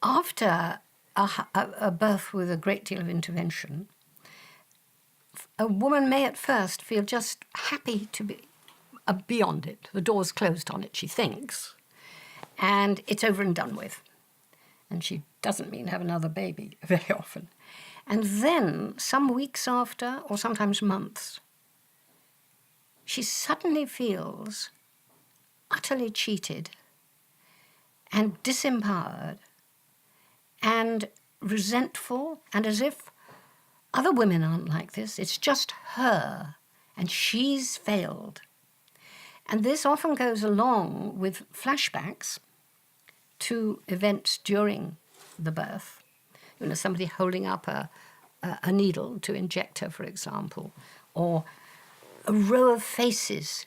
after a birth with a great deal of intervention, a woman may at first feel just happy to be beyond it. The door's closed on it, she thinks, and it's over and done with. And she doesn't mean have another baby very often. And then, some weeks after, or sometimes months, she suddenly feels utterly cheated and disempowered and resentful, and as if other women aren't like this, it's just her, and she's failed. And this often goes along with flashbacks to events during the birth. You know, somebody holding up a needle to inject her, for example, or a row of faces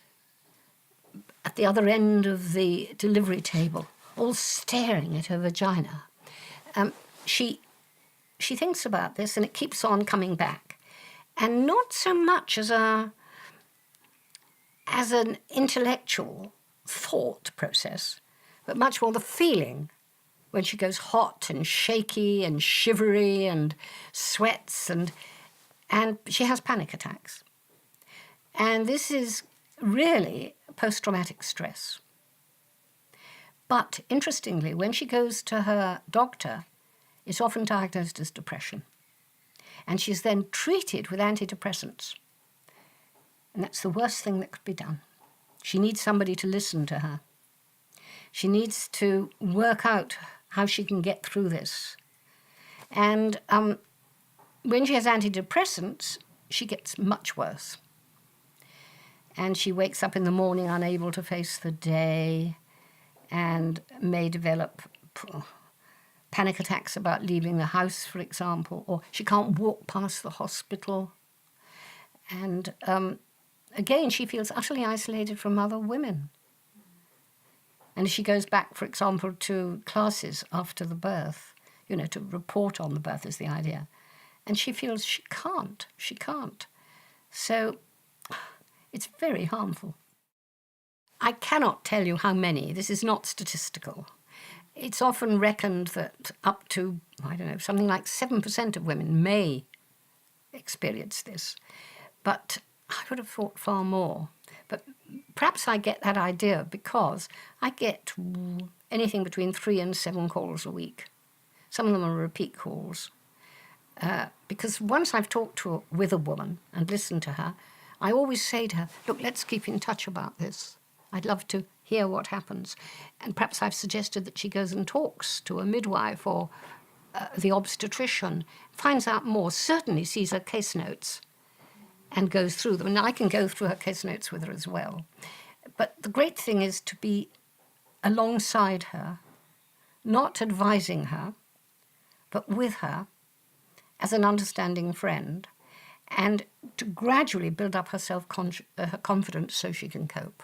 at the other end of the delivery table, all staring at her vagina. She thinks about this, and it keeps on coming back. And not so much as an intellectual thought process, but much more the feeling when she goes hot and shaky and shivery and sweats, and she has panic attacks. And this is really post-traumatic stress. But interestingly, when she goes to her doctor, it's often diagnosed as depression. And she's then treated with antidepressants. And that's the worst thing that could be done. She needs somebody to listen to her. She needs to work out how she can get through this. And when she has antidepressants, she gets much worse. And she wakes up in the morning unable to face the day and may develop panic attacks about leaving the house, for example, or she can't walk past the hospital. And again, she feels utterly isolated from other women. And she goes back, for example, to classes after the birth, you know, to report on the birth is the idea. And she feels she can't. So it's very harmful. I cannot tell you how many. This is not statistical. It's often reckoned that up to, I don't know, something like 7% of women may experience this. But I would have thought far more. But perhaps I get that idea because I get anything between 3 and 7 calls a week. Some of them are repeat calls. Because once I've talked with a woman and listened to her, I always say to her, look, let's keep in touch about this. I'd love to hear what happens. And perhaps I've suggested that she goes and talks to a midwife or the obstetrician, finds out more, certainly sees her case notes and goes through them. And I can go through her case notes with her as well. But the great thing is to be alongside her, not advising her, but with her as an understanding friend, and to gradually build up her confidence so she can cope.